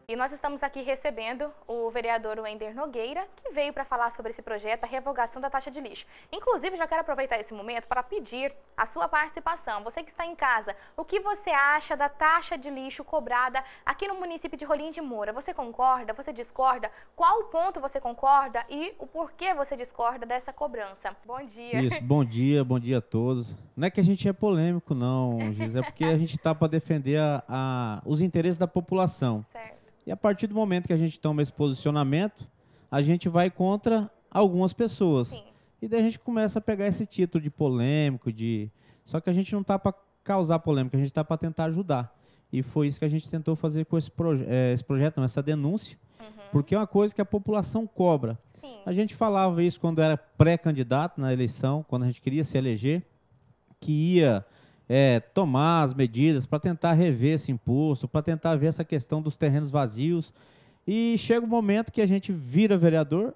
E nós estamos aqui recebendo o vereador Wender Nogueira, que veio para falar sobre esse projeto, a revogação da taxa de lixo. Inclusive, já quero aproveitar esse momento para pedir a sua participação. Você que está em casa, o que você acha da taxa de lixo cobrada aqui no município de Rolim de Moura? Você concorda? Você discorda? Qual ponto você concorda e o porquê você discorda dessa cobrança? Bom dia. Isso, bom dia a todos. Não é que a gente é polêmico, não, Giz, é porque a gente está para defender os interesses da população. Certo. E a partir do momento que a gente toma esse posicionamento, a gente vai contra algumas pessoas. Sim. E daí a gente começa a pegar esse título de polêmico, só que a gente não está para causar polêmica, a gente está para tentar ajudar. E foi isso que a gente tentou fazer com esse projeto, não, essa denúncia, porque é uma coisa que a população cobra. Sim. A gente falava isso quando era pré-candidato na eleição, quando a gente queria se eleger, que ia tomar as medidas para tentar rever esse imposto, para tentar ver essa questão dos terrenos vazios. E chega o momento que a gente vira vereador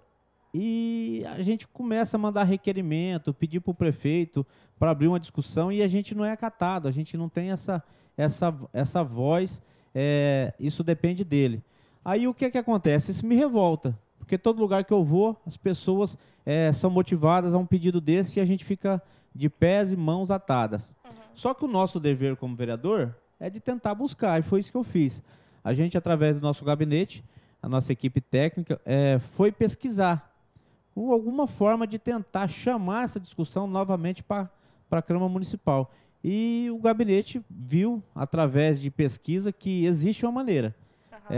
e a gente começa a mandar requerimento, pedir para o prefeito para abrir uma discussão e a gente não é acatado, a gente não tem essa voz, isso depende dele. Aí o que acontece? Isso me revolta, porque todo lugar que eu vou, as pessoas são motivadas a um pedido desse e a gente fica de pés e mãos atadas. Só que o nosso dever como vereador é de tentar buscar, e foi isso que eu fiz. A gente, através do nosso gabinete, a nossa equipe técnica, foi pesquisar alguma forma de tentar chamar essa discussão novamente para a Câmara Municipal. E o gabinete viu, através de pesquisa, que existe uma maneira,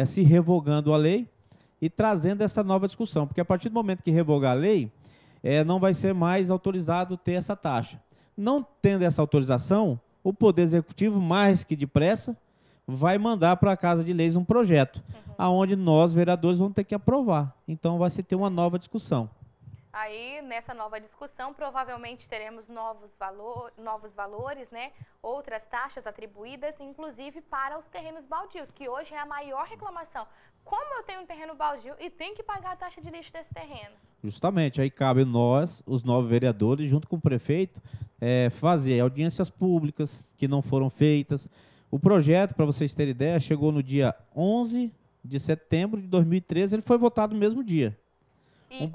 se revogando a lei e trazendo essa nova discussão. Porque a partir do momento que revogar a lei, não vai ser mais autorizado ter essa taxa. Não tendo essa autorização, o Poder Executivo, mais que depressa, vai mandar para a Casa de Leis um projeto, aonde nós, vereadores, vamos ter que aprovar. Então, vai se ter uma nova discussão. Aí, nessa nova discussão, provavelmente teremos novos valores, né? Outras taxas atribuídas, inclusive para os terrenos baldios, que hoje é a maior reclamação. Como eu tenho um terreno baldio e tenho que pagar a taxa de lixo desse terreno? Justamente, aí cabe nós, os 9 vereadores, junto com o prefeito, fazer audiências públicas que não foram feitas. O projeto, para vocês terem ideia, chegou no dia 11 de setembro de 2013, ele foi votado no mesmo dia. E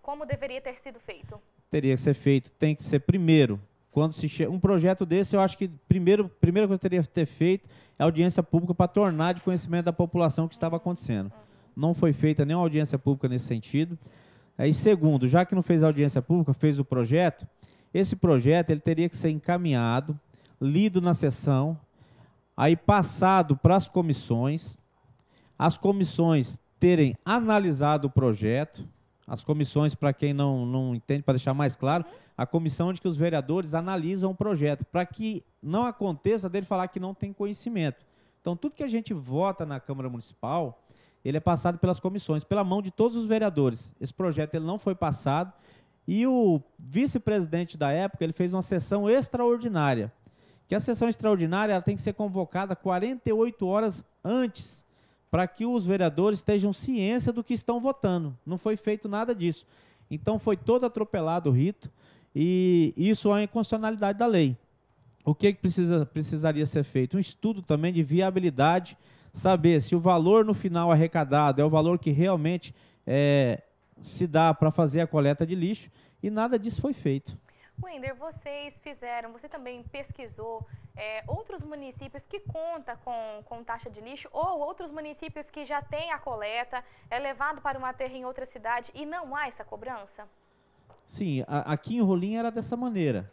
como deveria ter sido feito? Teria que ser feito, tem que ser primeiro. Quando um projeto desse, eu acho que primeira coisa que teria que ter feito é audiência pública para tornar de conhecimento da população o que estava acontecendo. Não foi feita nenhuma audiência pública nesse sentido. Aí, segundo, já que não fez audiência pública, fez o projeto, esse projeto ele teria que ser encaminhado, lido na sessão, aí passado para as comissões terem analisado o projeto. As comissões, para quem não entende, para deixar mais claro, a comissão de que os vereadores analisam o projeto, para que não aconteça dele falar que não tem conhecimento. Então, tudo que a gente vota na Câmara Municipal, ele é passado pelas comissões, pela mão de todos os vereadores. Esse projeto ele não foi passado e o vice-presidente da época ele fez uma sessão extraordinária, que a sessão extraordinária ela tem que ser convocada 48 horas antes, para que os vereadores estejam ciência do que estão votando. Não foi feito nada disso. Então, foi todo atropelado o rito e isso é a inconstitucionalidade da lei. O que precisaria ser feito? Um estudo também de viabilidade, saber se o valor no final arrecadado é o valor que realmente se dá para fazer a coleta de lixo, e nada disso foi feito. Wender, você também pesquisou outros municípios que contam com taxa de lixo ou outros municípios que já têm a coleta, é levado para um aterro em outra cidade e não há essa cobrança? Sim, aqui em Rolim era dessa maneira.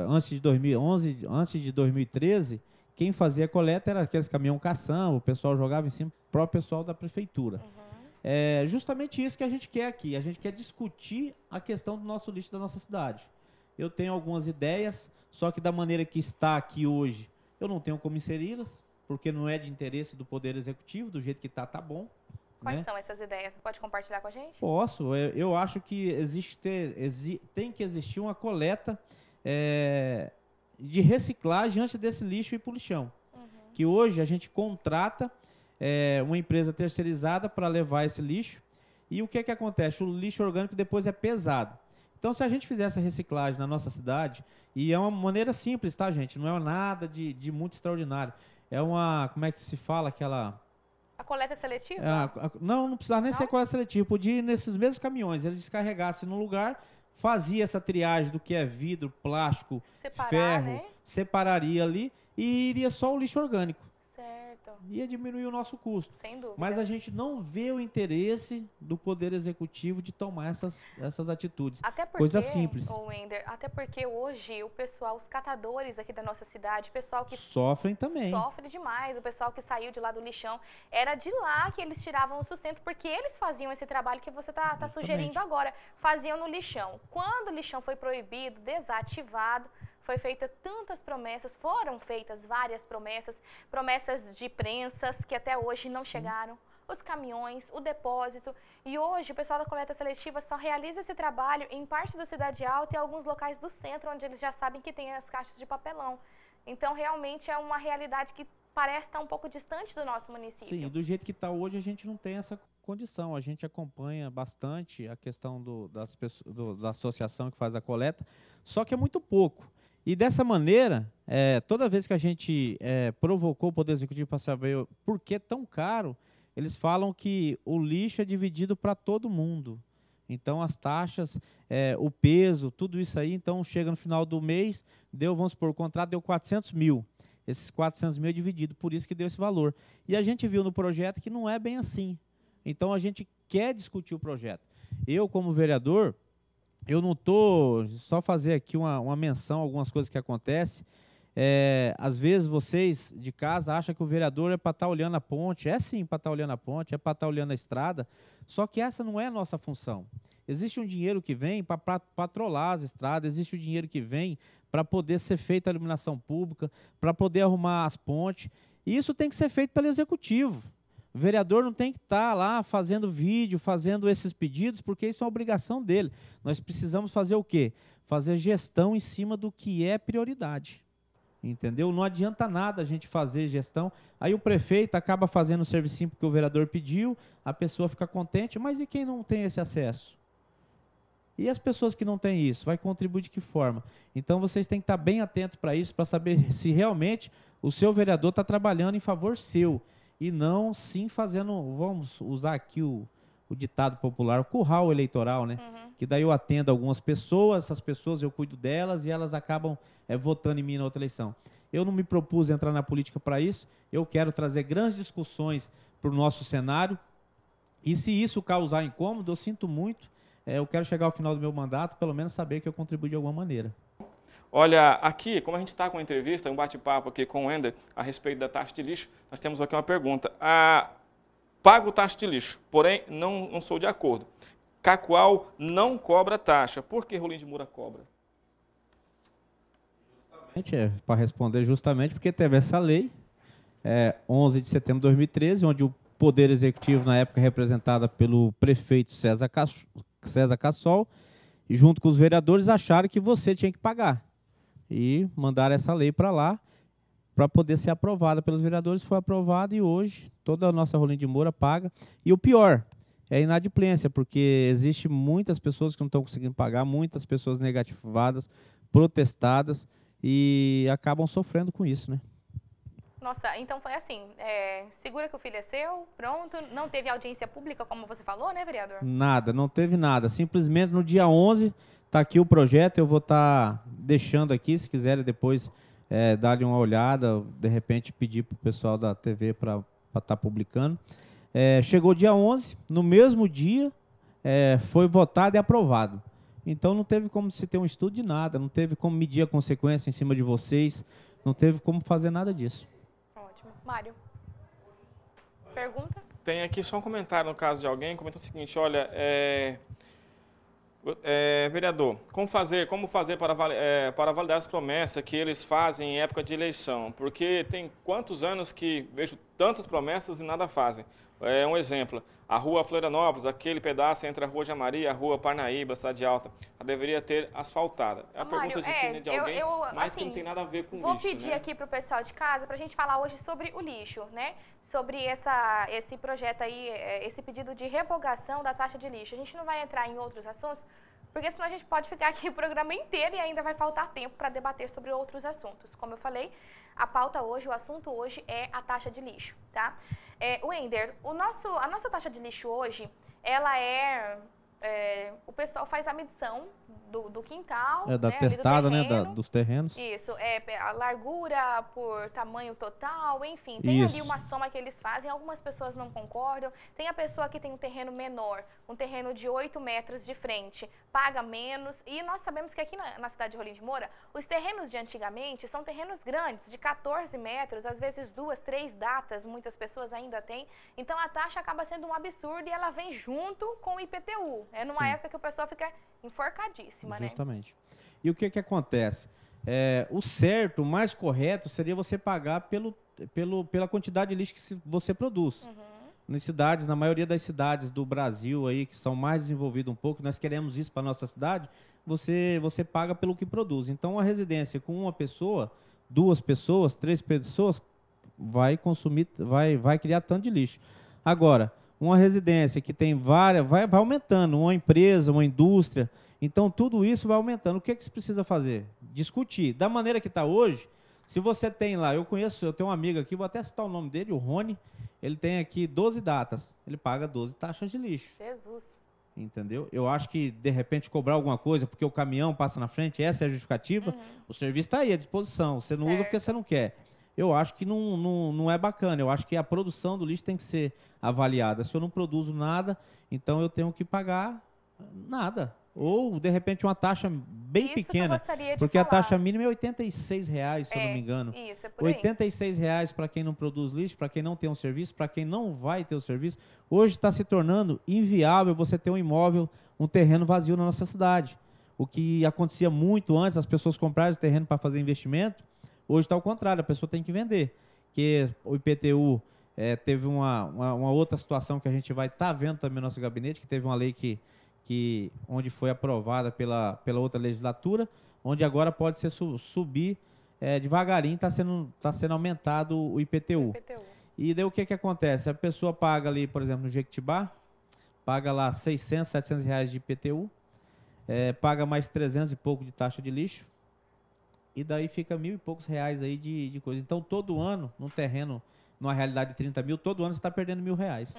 Antes de 2011, antes de 2013, quem fazia a coleta era aqueles caminhão caçamba, o pessoal jogava em cima, o próprio pessoal da prefeitura. É justamente isso que a gente quer aqui. A gente quer discutir a questão do nosso lixo da nossa cidade. Eu tenho algumas ideias, só que da maneira que está aqui hoje, eu não tenho como inseri-las, porque não é de interesse do Poder Executivo, do jeito que está, tá bom. Quais são essas ideias? Você pode compartilhar com a gente? Posso. Eu acho que tem que existir uma coleta de reciclagem antes desse lixo ir para o lixão. Que hoje a gente contrata uma empresa terceirizada para levar esse lixo. E o que acontece? O lixo orgânico depois é pesado. Então, se a gente fizesse a reciclagem na nossa cidade, e é uma maneira simples, tá, gente? Não é nada de muito extraordinário. É uma, como é que se fala, aquela... A coleta seletiva? Não precisava nem ser coleta seletiva. Podia ir nesses mesmos caminhões, eles descarregassem no lugar, fazia essa triagem do que é vidro, plástico, ferro, né? separaria ali e iria só o lixo orgânico. Certo. Ia diminuir o nosso custo. Sem dúvida. Mas a gente não vê o interesse do Poder Executivo de tomar essas atitudes. Até porque, coisa simples. Wender, até porque hoje o pessoal, os catadores aqui da nossa cidade, o pessoal que sofrem também. Sofre demais. O pessoal que saiu de lá do lixão, era de lá que eles tiravam o sustento, porque eles faziam esse trabalho que você tá sugerindo agora. Faziam no lixão. Quando o lixão foi proibido, desativado, foi feita tantas promessas, foram feitas várias promessas de prensas que até hoje não chegaram, os caminhões, o depósito. E hoje o pessoal da coleta seletiva só realiza esse trabalho em parte da Cidade Alta e alguns locais do centro, onde eles já sabem que tem as caixas de papelão. Então, realmente é uma realidade que parece estar um pouco distante do nosso município. Sim, do jeito que está hoje, a gente não tem essa condição. A gente acompanha bastante a questão da associação que faz a coleta, só que é muito pouco. E dessa maneira, toda vez que a gente provocou o Poder Executivo para saber por que tão caro, eles falam que o lixo é dividido para todo mundo. Então, as taxas, o peso, tudo isso aí, então chega no final do mês, vamos supor, o contrato deu 400 mil. Esses 400 mil é dividido, por isso que deu esse valor. E a gente viu no projeto que não é bem assim. Então, a gente quer discutir o projeto. Eu, como vereador, eu não estou... Só fazer aqui uma menção a algumas coisas que acontecem. Às vezes, vocês de casa acham que o vereador é para estar olhando a ponte. É sim para estar olhando a ponte, é para estar olhando a estrada. Só que essa não é a nossa função. Existe um dinheiro que vem para patrolar as estradas, existe um dinheiro que vem para poder ser feita a iluminação pública, para poder arrumar as pontes. E isso tem que ser feito pelo Executivo. O vereador não tem que estar lá fazendo vídeo, fazendo esses pedidos, porque isso é uma obrigação dele. Nós precisamos fazer o quê? Fazer gestão em cima do que é prioridade. Entendeu? Não adianta nada a gente fazer gestão. Aí o prefeito acaba fazendo o serviço porque o vereador pediu, a pessoa fica contente, mas e quem não tem esse acesso? E as pessoas que não têm isso, vai contribuir de que forma? Então vocês têm que estar bem atentos para isso, para saber se realmente o seu vereador está trabalhando em favor seu. E não sim fazendo, vamos usar aqui o ditado popular, o curral eleitoral, né? Que daí eu atendo algumas pessoas, essas pessoas eu cuido delas e elas acabam votando em mim na outra eleição. Eu não me propus entrar na política para isso, eu quero trazer grandes discussões para o nosso cenário. E se isso causar incômodo, eu sinto muito. Eu quero chegar ao final do meu mandato, pelo menos saber que eu contribuí de alguma maneira. Olha, aqui, como a gente está com uma entrevista, um bate-papo aqui com o Wender a respeito da taxa de lixo, nós temos aqui uma pergunta. Pago taxa de lixo, porém não sou de acordo. Cacoal não cobra taxa. Por que Rolim de Moura cobra? Para responder justamente porque teve essa lei, 11 de setembro de 2013, onde o Poder Executivo, na época representada pelo prefeito César Cassol, e junto com os vereadores acharam que você tinha que pagar. E mandaram essa lei para lá, para poder ser aprovada pelos vereadores. Foi aprovada e hoje toda a nossa Rolim de Moura paga. E o pior é a inadimplência, porque existe muitas pessoas que não estão conseguindo pagar, muitas pessoas negativadas, protestadas e acabam sofrendo com isso, né? Nossa, então foi assim, segura que o filho é seu, pronto, não teve audiência pública, como você falou, né, vereador? Nada, não teve nada. Simplesmente no dia 11, está aqui o projeto, eu vou estar deixando aqui, se quiserem depois dar-lhe uma olhada, de repente pedir para o pessoal da TV para estar publicando. Chegou dia 11, no mesmo dia foi votado e aprovado. Então não teve como se ter um estudo de nada, não teve como medir a consequência em cima de vocês, não teve como fazer nada disso. Mário, pergunta? Tem aqui só um comentário no caso de alguém, comenta o seguinte, olha, vereador, como fazer para validar as promessas que eles fazem em época de eleição? Porque tem quantos anos que vejo tantas promessas e nada fazem. Um exemplo, a rua Florianópolis, aquele pedaço entre a rua Jamaria e a rua Parnaíba, Cidade Alta, ela deveria ter asfaltada. É a Mário, pergunta de alguém, mas assim, que não tem nada a ver com vou lixo. Vou pedir né? aqui para o pessoal de casa para a gente falar hoje sobre o lixo, né? Sobre esse projeto aí, esse pedido de revogação da taxa de lixo. A gente não vai entrar em outros assuntos, porque senão a gente pode ficar aqui o programa inteiro e ainda vai faltar tempo para debater sobre outros assuntos. Como eu falei, a pauta hoje, o assunto hoje é a taxa de lixo, tá? Wender, a nossa taxa de lixo hoje, ela o pessoal faz a medição do quintal, da né, testada, do terreno, né, dos terrenos. Isso, a largura por tamanho total, enfim, tem ali uma soma que eles fazem, algumas pessoas não concordam, tem a pessoa que tem um terreno menor, um terreno de 8 metros de frente, paga menos, e nós sabemos que aqui na cidade de Rolim de Moura, os terrenos de antigamente são terrenos grandes, de 14 metros, às vezes 2, 3 datas, muitas pessoas ainda têm, então a taxa acaba sendo um absurdo e ela vem junto com o IPTU, numa época que o pessoal fica enforcadíssima, justamente. Né? E o que acontece? O certo, o mais correto seria você pagar pela quantidade de lixo que você produz. Nas cidades, na maioria das cidades do Brasil aí, que são mais desenvolvidas um pouco, nós queremos isso para a nossa cidade, você paga pelo que produz. Então, uma residência com uma pessoa, 2 pessoas, 3 pessoas, vai consumir, vai criar tanto de lixo. Agora, uma residência que tem várias, vai aumentando, uma empresa, uma indústria, então tudo isso vai aumentando. O que se precisa fazer? Discutir. Da maneira que está hoje, se você tem lá, eu tenho um amigo aqui, vou até citar o nome dele, o Rony, ele tem aqui 12 datas, ele paga 12 taxas de lixo. Jesus. Entendeu? Eu acho que, de repente, cobrar alguma coisa, porque o caminhão passa na frente, essa é a justificativa, o serviço está aí à disposição, você não usa porque você não quer. Eu acho que não é bacana. Eu acho que a produção do lixo tem que ser avaliada. Se eu não produzo nada, então eu tenho que pagar nada. Ou, de repente, uma taxa bem pequena. Porque a taxa mínima é R$ 86, se eu não me engano. Isso, é por aí. R$ 86 para quem não produz lixo, para quem não tem um serviço, para quem não vai ter o serviço. Hoje está se tornando inviável você ter um imóvel, um terreno vazio na nossa cidade. O que acontecia muito antes, as pessoas comprarem o terreno para fazer investimento. Hoje está ao contrário, a pessoa tem que vender. Que o IPTU teve uma outra situação que a gente vai estar vendo também no nosso gabinete, que teve uma lei onde foi aprovada pela outra legislatura, onde agora pode ser subir devagarinho, está sendo aumentado o IPTU. E daí o que acontece? A pessoa paga ali, por exemplo, no Jequitibá, paga lá 600, 700 reais de IPTU, paga mais 300 e pouco de taxa de lixo, e daí fica 1.000 e poucos reais aí de coisa. Então, todo ano, num terreno, numa realidade de 30 mil, todo ano você está perdendo R$ 1.000.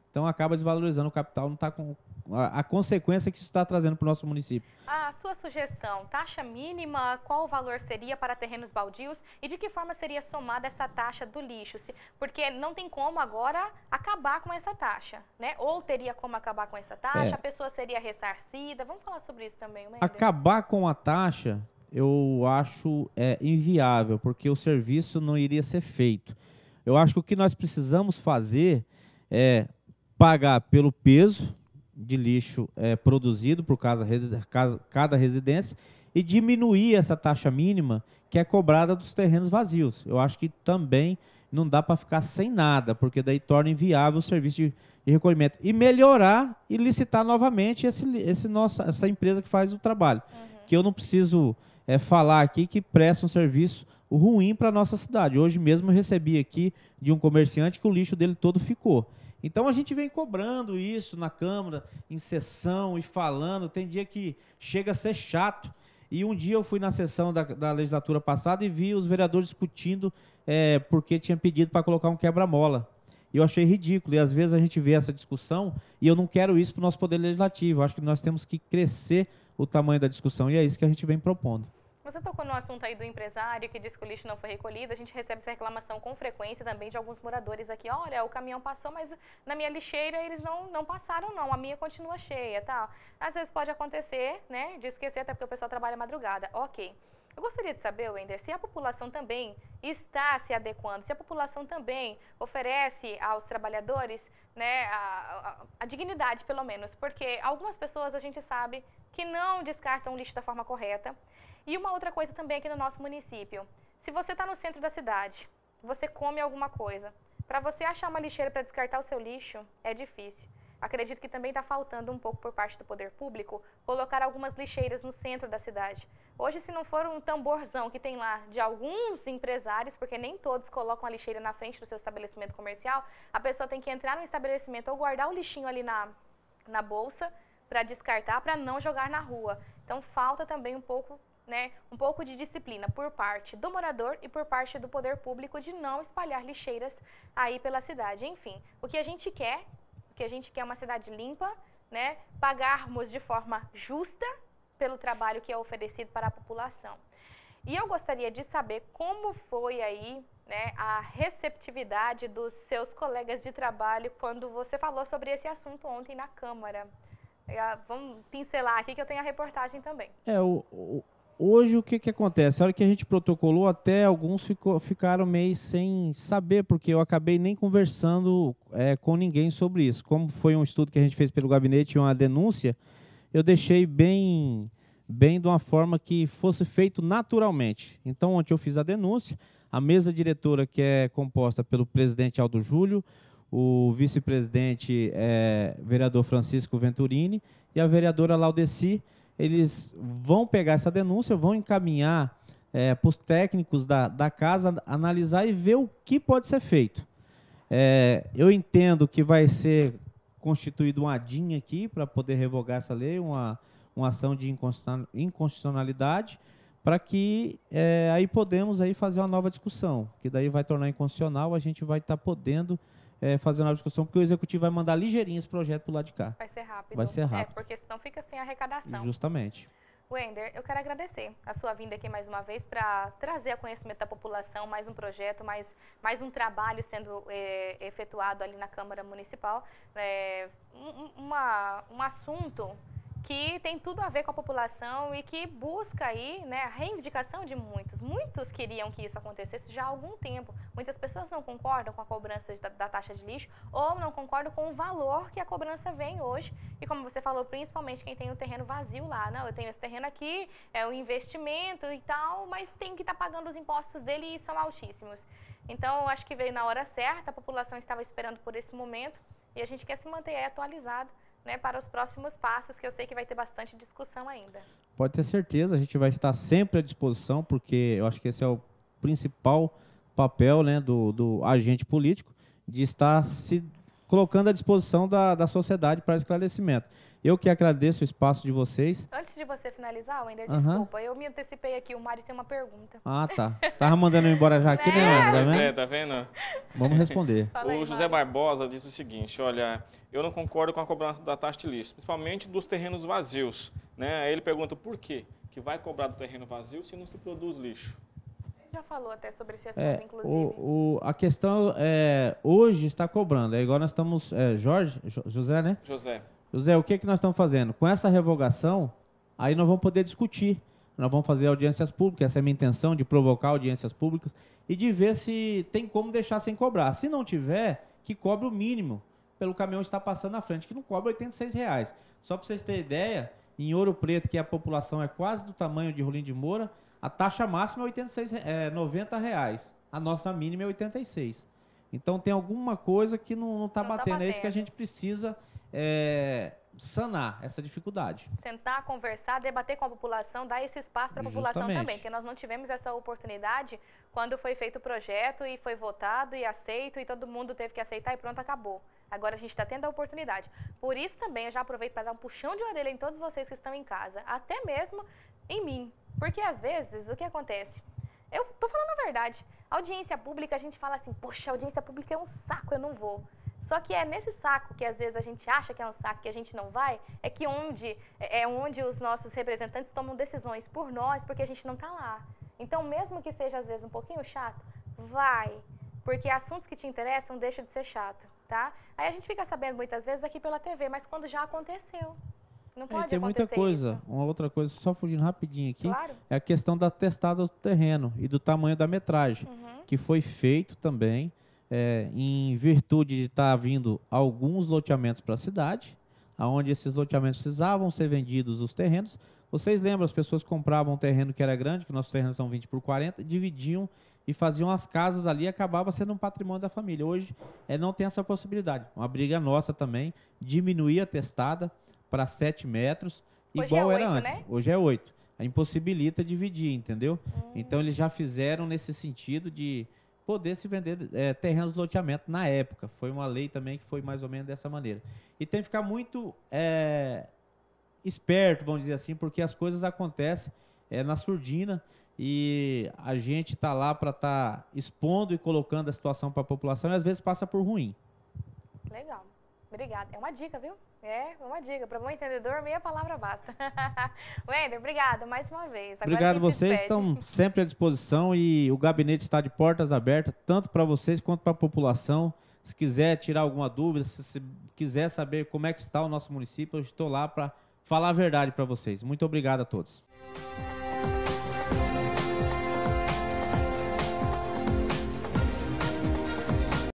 Então, acaba desvalorizando o capital, não está com a consequência que isso está trazendo para o nosso município. A sua sugestão, taxa mínima, qual o valor seria para terrenos baldios e de que forma seria somada essa taxa do lixo? Porque não tem como agora acabar com essa taxa, né? Ou teria como acabar com essa taxa, a pessoa seria ressarcida. Vamos falar sobre isso também, Wender? Acabar com a taxa, eu acho inviável, porque o serviço não iria ser feito. Eu acho que o que nós precisamos fazer é pagar pelo peso de lixo produzido por cada residência e diminuir essa taxa mínima que é cobrada dos terrenos vazios. Eu acho que também não dá para ficar sem nada, porque daí torna inviável o serviço de recolhimento. E melhorar e licitar novamente essa empresa que faz o trabalho. Que eu não preciso falar aqui que presta um serviço ruim para a nossa cidade. Hoje mesmo eu recebi aqui de um comerciante que o lixo dele todo ficou. Então a gente vem cobrando isso na Câmara, em sessão e falando. Tem dia que chega a ser chato. E um dia eu fui na sessão da legislatura passada e vi os vereadores discutindo porque tinha pedido para colocar um quebra-mola. E eu achei ridículo. E às vezes a gente vê essa discussão e eu não quero isso para o nosso poder legislativo. Eu acho que nós temos que crescer o tamanho da discussão e é isso que a gente vem propondo. Você tocou no assunto aí do empresário que diz que o lixo não foi recolhido. A gente recebe essa reclamação com frequência também de alguns moradores aqui. Olha, o caminhão passou, mas na minha lixeira eles não passaram não, a minha continua cheia, tal. Às vezes pode acontecer, né, de esquecer, até porque o pessoal trabalha madrugada. Ok. Eu gostaria de saber, Wender, se a população também está se adequando, se a população também oferece aos trabalhadores, né, a dignidade, pelo menos, porque algumas pessoas a gente sabe que não descartam o lixo da forma correta. E uma outra coisa também aqui no nosso município, se você está no centro da cidade, você come alguma coisa, para você achar uma lixeira para descartar o seu lixo, é difícil. Acredito que também está faltando um pouco por parte do poder público colocar algumas lixeiras no centro da cidade. Hoje, se não for um tamborzão que tem lá de alguns empresários, porque nem todos colocam a lixeira na frente do seu estabelecimento comercial, a pessoa tem que entrar no estabelecimento ou guardar o lixinho ali na bolsa, para descartar, para não jogar na rua. Então falta também um pouco, né, um pouco de disciplina por parte do morador e por parte do poder público de não espalhar lixeiras aí pela cidade. Enfim, o que a gente quer é uma cidade limpa, né, pagarmos de forma justa pelo trabalho que é oferecido para a população. E eu gostaria de saber como foi aí, né, a receptividade dos seus colegas de trabalho quando você falou sobre esse assunto ontem na Câmara. Vamos pincelar aqui que eu tenho a reportagem também. Hoje o que acontece? A hora que a gente protocolou, até alguns ficaram meio sem saber, porque eu acabei nem conversando com ninguém sobre isso. Como foi um estudo que a gente fez pelo gabinete e uma denúncia, eu deixei bem de uma forma que fosse feito naturalmente. Então, ontem eu fiz a denúncia, a mesa diretora, que é composta pelo presidente Aldo Júlio, o vice-presidente vereador Francisco Venturini e a vereadora Laudeci, eles vão pegar essa denúncia, vão encaminhar para os técnicos da casa analisar e ver o que pode ser feito. Eu entendo que vai ser constituído uma ADIM aqui para poder revogar essa lei, uma ação de inconstitucionalidade, para que aí podemos aí fazer uma nova discussão, que daí vai tornar inconstitucional, a gente vai estar podendo fazer uma nova discussão, porque o Executivo vai mandar ligeirinho esse projeto para o lado de cá. Vai ser rápido. Vai ser rápido. Porque senão fica sem arrecadação. Justamente. Wender, eu quero agradecer a sua vinda aqui mais uma vez para trazer a conhecimento da população, mais um projeto, mais um trabalho sendo efetuado ali na Câmara Municipal. Um assunto que tem tudo a ver com a população e que busca aí, né, a reivindicação de muitos. Muitos queriam que isso acontecesse já há algum tempo. Muitas pessoas não concordam com a cobrança da taxa de lixo ou não concordam com o valor que a cobrança vem hoje. E como você falou, principalmente quem tem o terreno vazio lá. Não, eu tenho esse terreno aqui, é um investimento e tal, mas tem que estar pagando os impostos dele e são altíssimos. Então, eu acho que veio na hora certa, a população estava esperando por esse momento e a gente quer se manter atualizado, né, para os próximos passos, que eu sei que vai ter bastante discussão ainda. Pode ter certeza, a gente vai estar sempre à disposição, porque eu acho que esse é o principal papel, né, do agente político, de estar se colocando à disposição da sociedade para esclarecimento. Eu que agradeço o espaço de vocês. Antes de você finalizar, Wender, desculpa, eu me antecipei aqui, o Mário tem uma pergunta. Ah, tá. Tava mandando eu embora já aqui, né, Wender? Tá vendo? Vamos responder. O José Barbosa disse o seguinte, olha, eu não concordo com a cobrança da taxa de lixo, principalmente dos terrenos vazios, né? Aí ele pergunta por quê que vai cobrar do terreno vazio se não se produz lixo. Já falou até sobre esse assunto, inclusive. A questão hoje está cobrando. Igual nós estamos... José, né? José, o que nós estamos fazendo? Com essa revogação, aí nós vamos poder discutir. Nós vamos fazer audiências públicas, essa é a minha intenção, de provocar audiências públicas e de ver se tem como deixar sem cobrar. Se não tiver, que cobre o mínimo pelo caminhão estar passando na frente, que não cobra R$86. Só para vocês terem ideia, em Ouro Preto, que a população é quase do tamanho de Rolim de Moura, a taxa máxima é R$90. A nossa mínima é 86. Então tem alguma coisa que não está batendo. É isso que a gente precisa sanar, essa dificuldade. Tentar conversar, debater com a população, dar esse espaço para a população também, porque nós não tivemos essa oportunidade quando foi feito o projeto e foi votado e aceito e todo mundo teve que aceitar e pronto, acabou. Agora a gente está tendo a oportunidade. Por isso também eu já aproveito para dar um puxão de orelha em todos vocês que estão em casa, até mesmo em mim. Porque às vezes, o que acontece? Eu tô falando a verdade. Audiência pública, a gente fala assim, poxa, audiência pública é um saco, eu não vou. Só que é nesse saco que às vezes a gente acha que é um saco que a gente não vai, onde os nossos representantes tomam decisões por nós, porque a gente não tá lá. Então, mesmo que seja às vezes um pouquinho chato, vai. Porque assuntos que te interessam deixam de ser chato, tá? Aí a gente fica sabendo muitas vezes aqui pela TV, mas quando já aconteceu. Não pode tem muita coisa. Isso. Uma outra coisa, só fugindo rapidinho aqui, claro. É a questão da testada do terreno e do tamanho da metragem, que foi feito também em virtude de estar vindo alguns loteamentos para a cidade, onde esses loteamentos precisavam ser vendidos os terrenos. Vocês lembram, as pessoas compravam um terreno que era grande, que nossos terrenos são 20 por 40, dividiam e faziam as casas ali e acabava sendo um patrimônio da família. Hoje não tem essa possibilidade. Uma briga nossa também, diminuir a testada para 7 metros, hoje igual é 8, era antes. Né? Hoje é 8. Impossibilita dividir, entendeu? Então, eles já fizeram nesse sentido de poder se vender terrenos de loteamento na época. Foi uma lei também que foi mais ou menos dessa maneira. E tem que ficar muito esperto, vamos dizer assim, porque as coisas acontecem na surdina e a gente está lá para estar expondo e colocando a situação para a população e às vezes passa por ruim. Legal. Obrigada. É uma dica, viu? É uma dica. Para bom entendedor, meia palavra basta. Wender, obrigada mais uma vez. Agora Obrigado, vocês estão sempre à disposição e o gabinete está de portas abertas, tanto para vocês quanto para a população. Se quiser tirar alguma dúvida, se quiser saber como é que está o nosso município, eu estou lá para falar a verdade para vocês. Muito obrigado a todos.